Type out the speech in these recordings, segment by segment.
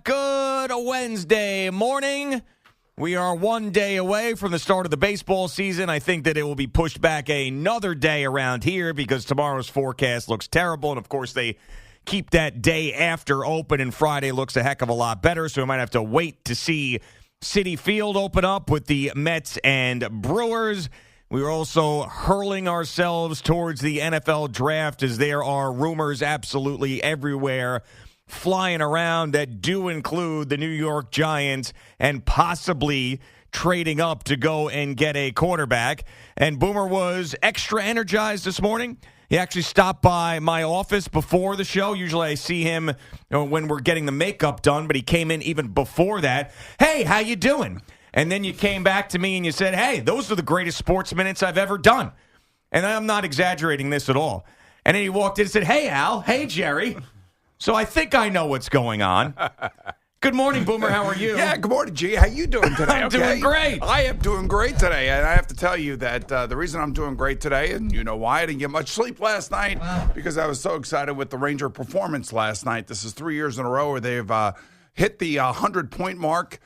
Good Wednesday morning. We are 1 day away from the start of the baseball season. I think that it will be pushed back another day around here because tomorrow's forecast looks terrible. And, of course, they keep that day after open, and Friday looks a heck of a lot better. So we might have to wait to see Citi Field open up with the Mets and Brewers. We are also hurling ourselves towards the NFL draft as there are rumors absolutely everywhere flying around that do include the New York Giants and possibly trading up to go and get a quarterback. And Boomer was extra energized this morning. He actually stopped by my office before the show. Usually I see him when we're getting the makeup done, but he came in even before that. Hey, how you doing? And then you came back to me and you said, hey, those are the greatest sports minutes I've ever done. And I'm not exaggerating this at all. And then he walked in and said, hey, Al. Hey, Jerry. So I think I know what's going on. Good morning, Boomer. How are you? Yeah, good morning, G. How you doing today? I'm doing great. I am doing great today, and I have to tell you that the reason I'm doing great today, and you know why, I didn't get much sleep last night because I was so excited with the Ranger performance last night. This is 3 years in a row where they've hit the 100-point mark.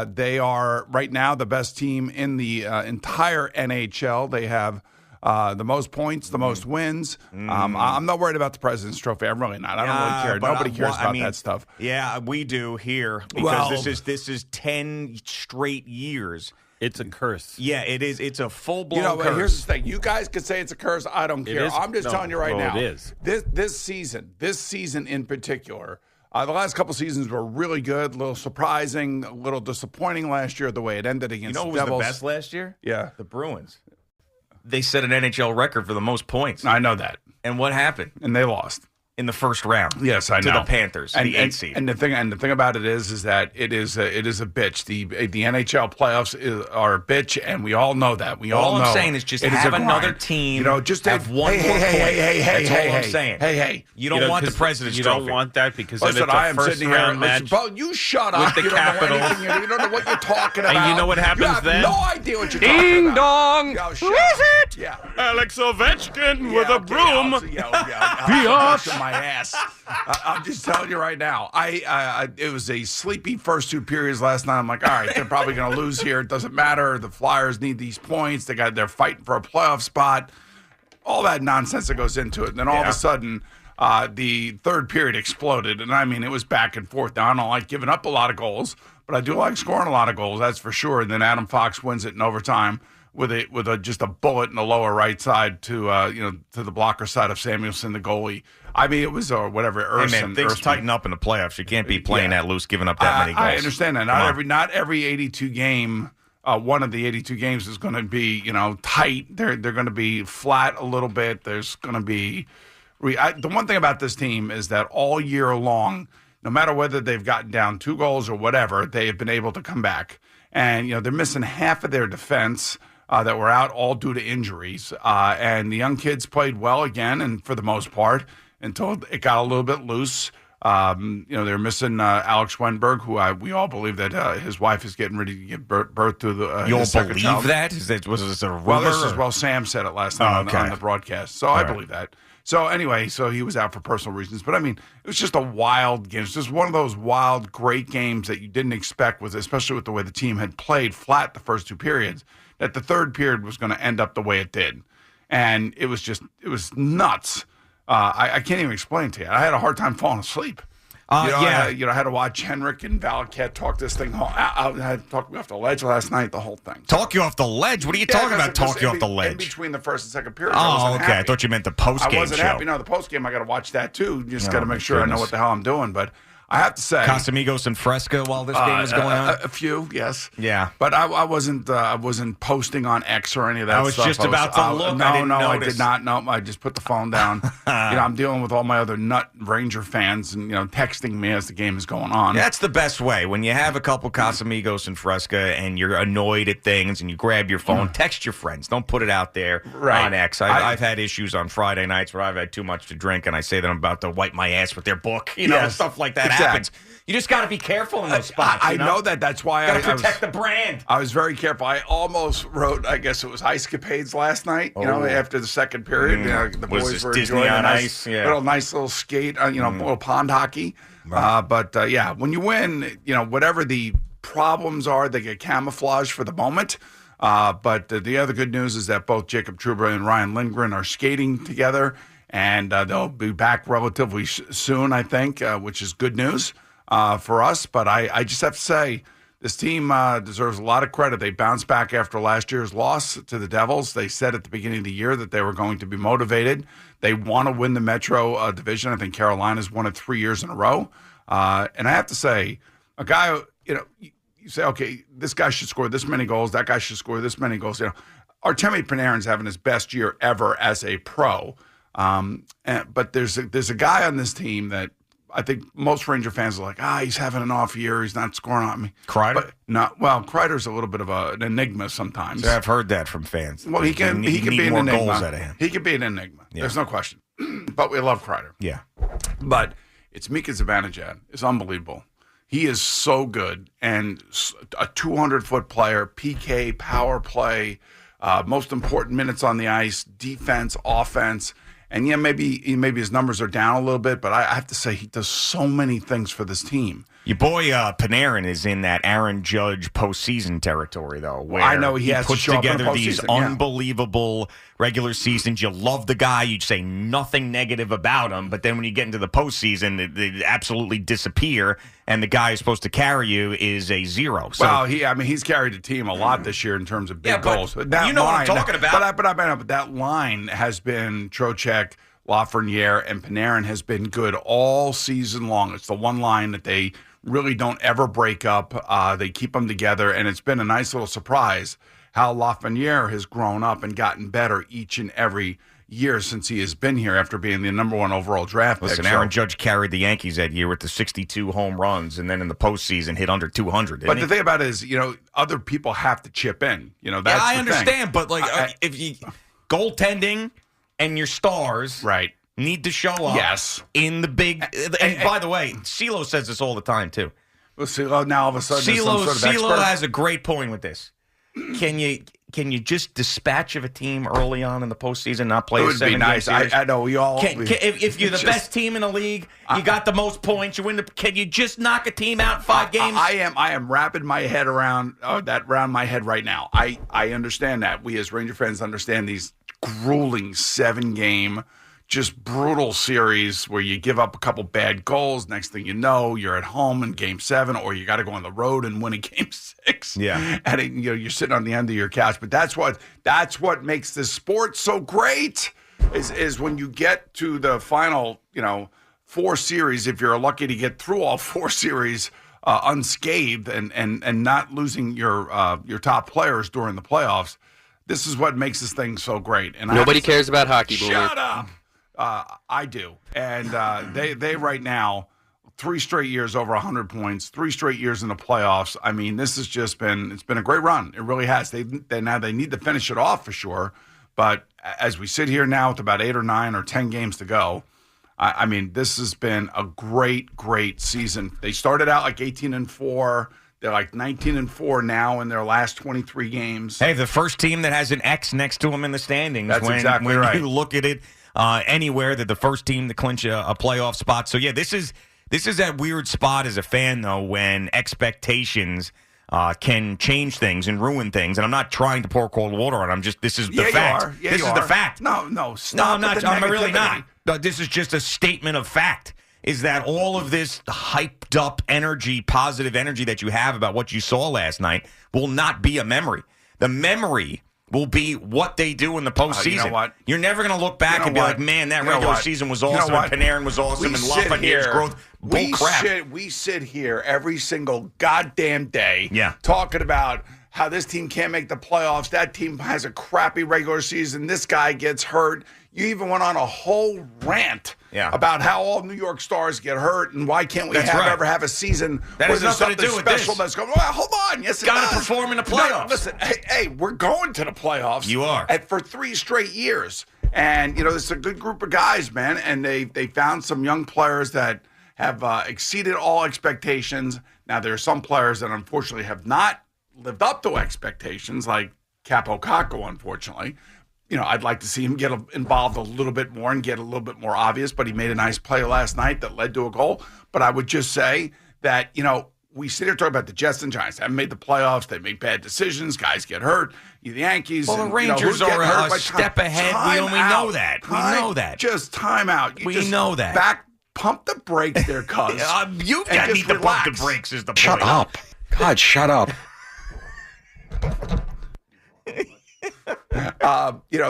They are right now the best team in the entire NHL. They have the most points, the most wins. I'm not worried about the President's Trophy. I'm really not. I don't really care. Nobody cares about that stuff. Yeah, we do here because this is 10 straight years. It's a curse. Yeah, it is. It's a full-blown curse. Here's the thing. You guys could say it's a curse. I don't care. I'm just telling you right now. It is. This season in particular, the last couple seasons were really good, a little surprising, a little disappointing last year the way it ended against the Devils. You know who was the best last year? Yeah. The Bruins. They set an NHL record for the most points. I know that. And what happened? And they lost in the first round. Yes, I know. To the Panthers, the 8th seed. And the thing about it is that it is a bitch. The NHL playoffs are a bitch, and we all know that. All I'm saying is just have another team. You know, just have one more point. That's all I'm saying. Hey. You don't want the President's Trophy. You don't want that because listen, then it's a first-round match. Bro, you shut up. With the Capitals. You don't know what you're talking about. And you know what happens then? You have no idea what you're talking about. Ding dong. Who is it? Yeah. Alex Ovechkin with a broom. Biatch. My ass. I'm just telling you right now. It was a sleepy first two periods last night. I'm like, all right, they're probably going to lose here. It doesn't matter. The Flyers need these points. They're fighting for a playoff spot. All that nonsense that goes into it. And then all of a sudden, the third period exploded. And I mean, it was back and forth. Now, I don't like giving up a lot of goals, but I do like scoring a lot of goals. That's for sure. And then Adam Fox wins it in overtime with just a bullet in the lower right side to the blocker side of Samuelson, the goalie. I mean, it was whatever. Things tighten up in the playoffs. You can't be playing that loose, giving up that many goals. I understand that. Not every 82 game. One of the 82 games is going to be tight. They're going to be flat a little bit. There's going to be the one thing about this team is that all year long, no matter whether they've gotten down 2 goals or whatever, they have been able to come back. And they're missing half of their defense. That were out all due to injuries. And the young kids played well again, and for the most part, until it got a little bit loose. They're missing Alex Wenberg, who we all believe that his wife is getting ready to give birth to You'll second believe child. That? Was this a rumor? Well, Sam said it last night on the broadcast, so I believe that. So anyway, he was out for personal reasons. But, I mean, it was just a wild game. It's just one of those wild, great games that you didn't expect, especially with the way the team had played flat the first 2 periods, that the third period was going to end up the way it did. And it was nuts. I can't even explain it to you. I had a hard time falling asleep. I had to watch Henrik and Valakett talk this thing. I had to talk me off the ledge last night, the whole thing. Talk you off the ledge? What are you talking about, talk you off the ledge? In between the first and second period. Oh, okay. Happy. I thought you meant the post-game show. I wasn't happy. No, the post-game, I got to watch that, too. Just got to make sure I know what the hell I'm doing. But I have to say, Casamigos and Fresca while this game was going on. A few, yes. Yeah, but I wasn't posting on X or any of that. I was stuff. just about to look. I did not. No, I just put the phone down. I'm dealing with all my other nut Ranger fans, and texting me as the game is going on. That's the best way when you have a couple Casamigos and Fresca, and you're annoyed at things, and you grab your phone, text your friends. Don't put it out there on X. I've had issues on Friday nights where I've had too much to drink, and I say that I'm about to wipe my ass with their book. Stuff like that. Happens. You just got to be careful in those spots. I know that. That's why I got to protect the brand. I was very careful. I almost wrote, I guess it was Ice Capades last night. After the second period, the boys were Disney enjoying on a ice. Nice little skate. Little pond hockey. Right. But when you win, whatever the problems are, they get camouflaged for the moment. But the other good news is that both Jacob Trouba and Ryan Lindgren are skating together, and they'll be back relatively soon, I think, which is good news for us. But I just have to say, this team deserves a lot of credit. They bounced back after last year's loss to the Devils. They said at the beginning of the year that they were going to be motivated. They want to win the Metro division. I think Carolina's won it 3 years in a row. And I have to say, a guy, you say, okay, this guy should score this many goals. That guy should score this many goals. Artemi Panarin's having his best year ever as a pro. But there's a guy on this team that I think most Ranger fans are like, he's having an off year. He's not scoring on me. Kreider? But Kreider's a little bit of an enigma sometimes. Yeah, I've heard that from fans. Well, he can be an more enigma. goals out of him. He can be an enigma. Yeah. There's no question. But we love Kreider. Yeah. But it's Mika Zibanejad. It's unbelievable. He is so good, and a 200-foot player, PK, power play, most important minutes on the ice, defense, offense. And maybe his numbers are down a little bit, but I have to say he does so many things for this team. Your boy Panarin is in that Aaron Judge postseason territory, though. Where I know he has to puts show up in the together these postseason, yeah. unbelievable regular seasons. You love the guy. You say nothing negative about him, but then when you get into the postseason, they absolutely disappear, and the guy who's supposed to carry you is a zero. So, Well, he's carried the team a lot this year in terms of big goals. But you know what I'm talking about. But that line has been Trocheck, Lafreniere, and Panarin has been good all season long. It's the one line that they really don't ever break up. They keep them together, and it's been a nice little surprise how Lafreniere has grown up and gotten better each and every year since he has been here after being the number one overall draft pick. Listen, Aaron Judge carried the Yankees that year with the 62 home runs, and then in the postseason hit under 200. But the thing about it is, other people have to chip in. That's I the understand, thing. but if you goaltending and your stars right. need to show up Yes. in the big. And by the way, CeeLo says this all the time, too. Well, CeeLo now all of a sudden is some sort of CeeLo expert. has a great point with this. Can you just dispatch of a team early on in the postseason, not play It a would be 7-game nice. series? I know we all. If you're the best team in the league, you got the most points. You win. Can you just knock a team out in 5 games? I am wrapping my head around my head right now. I understand that. We as Ranger fans understand these grueling 7-game, just brutal series where you give up a couple bad goals. Next thing you know, you're at home in Game 7, or you got to go on the road and win a Game 6. Yeah, and you're sitting on the end of your couch. But that's what makes this sport so great. Is when you get to the final, 4 series. If you're lucky to get through all 4 series unscathed and not losing your top players during the playoffs. This is what makes this thing so great. And nobody cares about hockey. Shut up. I do. And they right now, 3 straight years over 100 points, 3 straight years in the playoffs. I mean, this has just been a great run. It really has. They need to finish it off for sure. But as we sit here now with about 8 or 9 or 10 games to go, I mean, this has been a great, great season. They started out like 18-4. They're like 19-4 now in their last 23 games. Hey, the first team that has an X next to them in the standings. That's exactly when right. you look at it anywhere, that the first team to clinch a playoff spot. So yeah, this is that weird spot as a fan though, when expectations can change things and ruin things. And I'm not trying to pour cold water on. This is the fact. This is the fact. No, stop. I'm not. with the I'm really negativity. not. No, this is just a statement of fact. Is that all of this hyped up energy, positive energy that you have about what you saw last night will not be a memory. The memory will be what they do in the postseason. You know what? You're never going to look back and be like, man, that regular season was awesome, and Panarin was awesome, and Lafreniere's growth. Bull crap. We sit here every single goddamn day talking about how this team can't make the playoffs. That team has a crappy regular season. This guy gets hurt. You even went on a whole rant about how all New York stars get hurt and why can't we ever have a season that where has there's nothing something to do with special this. that's going, well, hold on. Yes, it does. Got to perform in the playoffs. No, listen, hey, we're going to the playoffs. You are. For 3 straight years. And, this is a good group of guys, man. And they found some young players that have exceeded all expectations. Now, there are some players that unfortunately have not lived up to expectations, like Capo Caco, unfortunately. I'd like to see him get involved a little bit more and get a little bit more obvious, but he made a nice play last night that led to a goal. But I would just say that, we sit here talking about the Jets and Giants. They haven't made the playoffs. They make bad decisions. Guys get hurt. The Yankees. Well, the Rangers are a step ahead. We know that. We know that. Just time out. We know that. Pump the brakes there, cuz. You need to pump the brakes is the point. Shut up. God, shut up.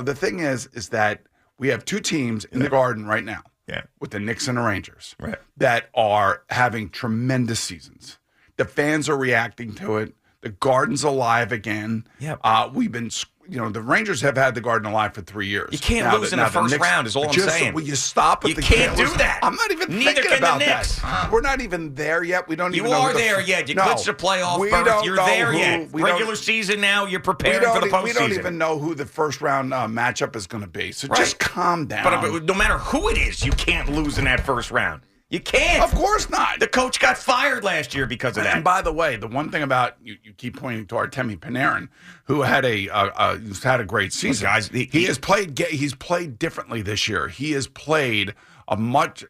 The thing is that we have two teams in the Garden right now. Yeah. With the Knicks and the Rangers. Right. That are having tremendous seasons. The fans are reacting to it. The Garden's alive again. Yep. We've been, the Rangers have had the Garden alive for 3 years. You can't lose in the first round is all I'm saying. Will you stop at you the can't do that. I'm not even Neither thinking can about the Knicks. that. We're not even there yet. We don't You even know. are who the there yet. You no, clinched the playoff we berth. don't You're know there who- yet. we Regular don't- season now, you're preparing for the postseason. We don't even know who the first round matchup is going to be. So Right. just calm down. But no matter who it is, you can't lose in that first round. You can't. Of course not. The coach got fired last year because of that. And by the way, the one thing about you keep pointing to Artemi Panarin, who had who's had a great season. Well, guys, He's played differently this year. He has played a much.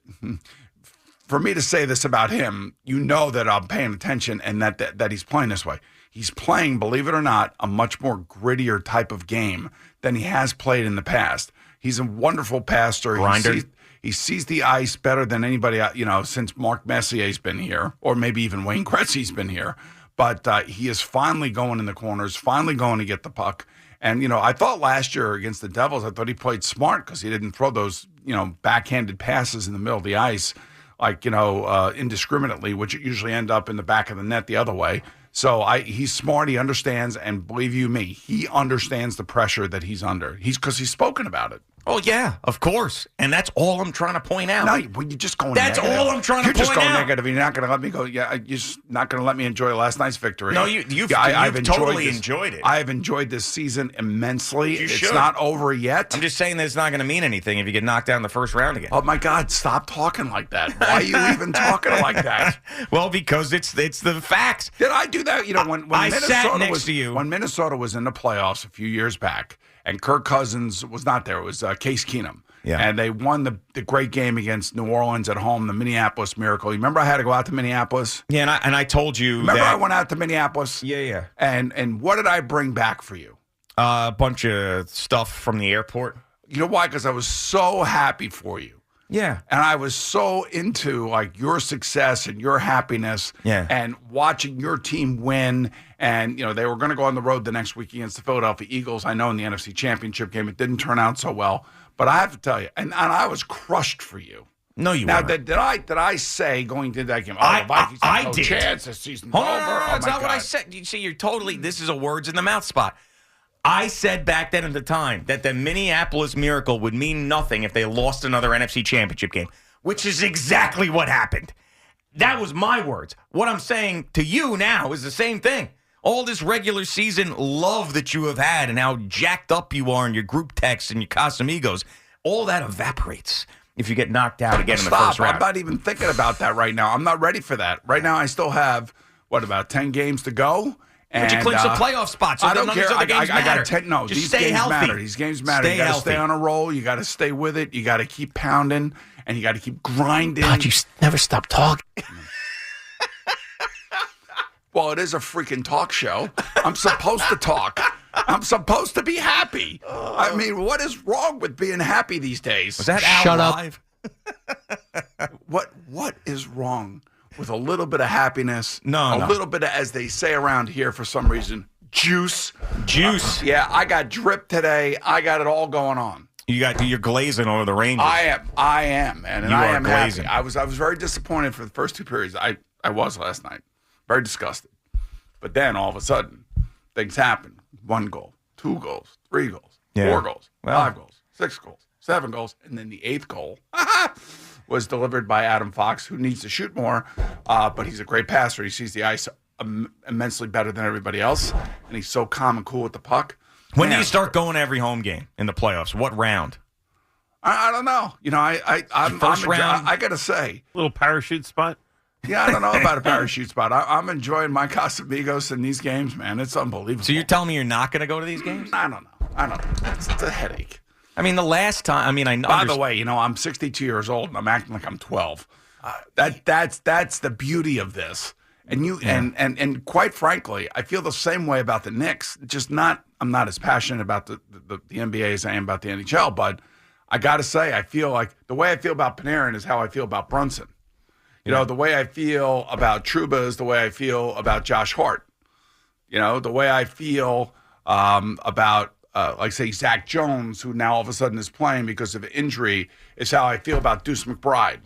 For me to say this about him, that I'm paying attention and that he's playing this way. He's playing, believe it or not, a much more grittier type of game than he has played in the past. He's a wonderful passer. Grinder. He sees the ice better than anybody, since Mark Messier's been here, or maybe even Wayne Gretzky's been here. But he is finally going in the corners, finally going to get the puck. And, I thought last year against the Devils, I thought he played smart because he didn't throw those, backhanded passes in the middle of the ice, like, indiscriminately, which usually end up in the back of the net the other way. So he's smart. He understands. And believe you me, he understands the pressure that he's under. Because he's spoken about it. Oh, yeah, of course. And that's all I'm trying to point out. No, you're just going That's negative. all I'm trying to You're just point going out. negative. You're not going to let me go. Yeah, you're just not going to let me enjoy last night's victory. No, you've I've totally this. enjoyed it. I have enjoyed this season immensely. You It's should. not over yet. I'm just saying that it's not going to mean anything if you get knocked down in the first round again. Oh, my God, stop talking like that. Why are you even talking like that? Well, because it's the facts. Did I do that? When I Minnesota sat next was, to you. When Minnesota was in the playoffs a few years back, and Kirk Cousins was not there. It was Case Keenum. Yeah. And they won the great game against New Orleans at home, the Minneapolis Miracle. You remember I had to go out to Minneapolis? Yeah, and I told you Remember that. I went out to Minneapolis? Yeah. And what did I bring back for you? A bunch of stuff from the airport. You know why? Because I was so happy for you. Yeah. And I was so into your success and your happiness and watching your team win. And, they were going to go on the road the next week against the Philadelphia Eagles. I know in the NFC Championship game, it didn't turn out so well. But I have to tell you, and I was crushed for you. No, you now, weren't. did I say going into that game, the Vikings have no did. chance, the season's Hold over? on, no, that's my not what I God. said. You see, you're totally, this is a words in the mouth spot. I said back then at the time that the Minneapolis Miracle would mean nothing if they lost another NFC Championship game, which is exactly what happened. That was my words. What I'm saying to you now is the same thing. All this regular season love that you have had and how jacked up you are in your group texts and your Casamigos, all that evaporates if you get knocked out again in the first round. I'm not even thinking about that right now. I'm not ready for that. Right now, I still have, about 10 games to go? But you clinched the playoff spot, so I don't none care. of these other games I matter. got 10. No, Just these stay games healthy. matter. These games matter. Stay You got to healthy. stay on a roll. You got to stay with it. You got to keep pounding, and you got to keep grinding. God, you never stop talking. Well, it is a freaking talk show. I'm supposed to talk. I'm supposed to be happy. I mean, what is wrong with being happy these days? Was that Shut Al up. live? What is wrong with a little bit of happiness? No. Little bit of, as they say around here for some reason, juice. Juice. Yeah, I got drip today. I got it all going on. You're glazing over the Rangers. I am, man, and You I are am glazing. happy. I was very disappointed for the first two periods. I was last night, very disgusted. But then all of a sudden, things happen. 1 goal, 2 goals, 3 goals, Yeah. 4 goals, Well. 5 goals, 6 goals, 7 goals, and then the 8th goal was delivered by Adam Fox, who needs to shoot more, but he's a great passer. He sees the ice immensely better than everybody else, and he's so calm and cool with the puck. When do Man, you start going to every home game in the playoffs? What round? I don't know. I'm First round? I gotta say, Little parachute spot. yeah, I don't know about a parachute spot. I'm enjoying my Casamigos in these games, man. It's unbelievable. So you're telling me you're not going to go to these games? I don't know. I don't know. It's a headache. I mean, the last time. I mean, I. By the way, I'm 62 years old and I'm acting like I'm 12. That's the beauty of this. And and quite frankly, I feel the same way about the Knicks. I'm not as passionate about the NBA as I am about the NHL, but I got to say, I feel like the way I feel about Panarin is how I feel about Brunson. The way I feel about Trouba is the way I feel about Josh Hart. The way I feel about, like, say, Zach Jones, who now all of a sudden is playing because of injury, is how I feel about Deuce McBride.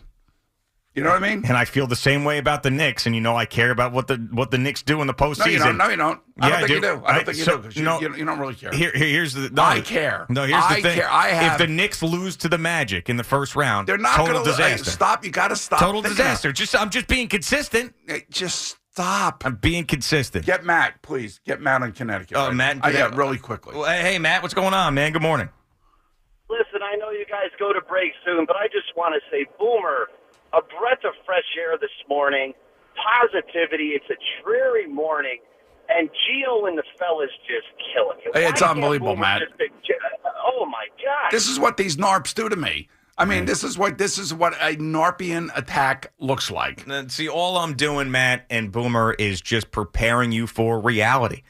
You know what I mean? And I feel the same way about the Knicks, and I care about what the Knicks do in the postseason. No, you don't. I don't think you do. I don't think you do because you don't really care. Here's the. No, I care. No, here's the thing. Care. If the Knicks lose to the Magic in the first round, they're not total going to disaster. Stop. You got to stop. Total disaster. I'm just being consistent. Just stop. I'm being consistent. Get Matt, please. Get Matt in Connecticut. Oh, Matt. Yeah, really quickly. Well, hey, Matt, what's going on, man? Good morning. Listen, I know you guys go to break soon, but I just want to say, Boomer, a breath of fresh air this morning, positivity. It's a dreary morning, and Gio and the fellas just killing you. Hey, it's unbelievable, Matt. Oh my God! This is what these NARPs do to me. I mean, this is what a NARPian attack looks like. See, all I'm doing, Matt and Boomer, is just preparing you for reality.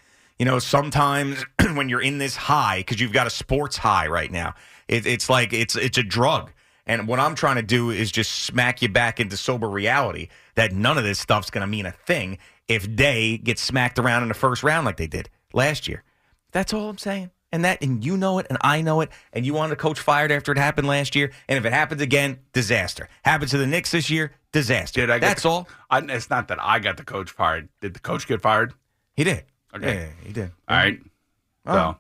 Sometimes when you're in this high, because you've got a sports high right now, it's like it's a drug. And what I'm trying to do is just smack you back into sober reality that none of this stuff's going to mean a thing if they get smacked around in the first round like they did last year. That's all I'm saying. And you know it, and I know it, and you want the coach fired after it happened last year. And if it happens again, disaster. Happens to the Knicks this year, disaster. That's all. It's not that I got the coach fired. Did the coach get fired? He did. Okay. Yeah, he did. All right. So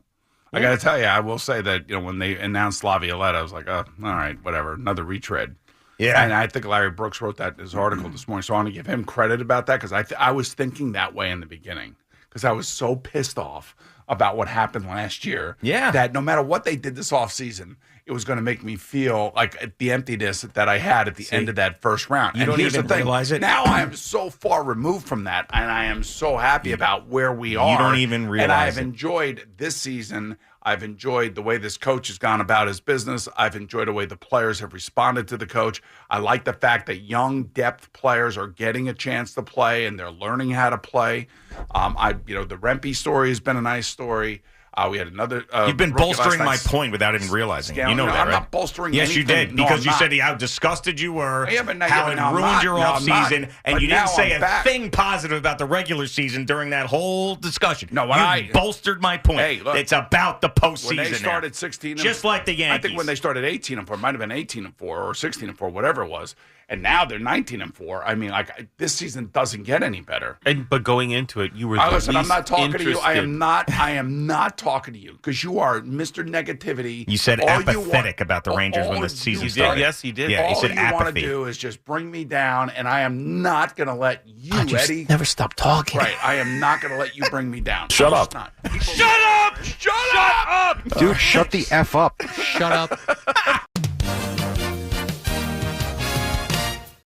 I got to tell you, I will say that when they announced Laviolette, I was like, oh, all right, whatever, another retread. Yeah. And I think Larry Brooks wrote that in his article this morning, so I want to give him credit about that because I was thinking that way in the beginning because I was so pissed off about what happened last year. Yeah. That no matter what they did this offseason, it was going to make me feel like the emptiness that I had at the end of that first round. You don't even realize it. Now I am so far removed from that, and I am so happy about where we are. You don't even realize it. And I've it. enjoyed this season. I've enjoyed the way this coach has gone about his business. I've enjoyed the way the players have responded to the coach. I like the fact that young depth players are getting a chance to play and they're learning how to play. The Rempe story has been a nice story. We had another. You've been bolstering my point without even realizing. You know that, I'm right? not bolstering. Yes, anything. you did No, because you I'm said not. how disgusted you were, Now how it I'm ruined not. your No, I'm not. offseason, and But you now didn't say I'm a back. thing positive about the regular season during that whole discussion. No, you bolstered my point. Hey, look, it's about the postseason. When they started now. 16, just like the Yankees. I think when they started 18-4, it might have been 18-4 or 16-4, whatever it was. And now they're 19-4. I mean, this season doesn't get any better. But going into it, you were. Listen, I'm not talking interested. to you. I am not talking to you because you are Mr. Negativity. You said apathetic about the Rangers when the season started. Yes, you did. Yeah, all you said you apathy. want to do is just bring me down, and I am not going to let you, Eddie. Never stop talking. Right, I am not going to let you bring me down. Shut up. Shut up! Shut up! Dude, shut the F up. Shut up.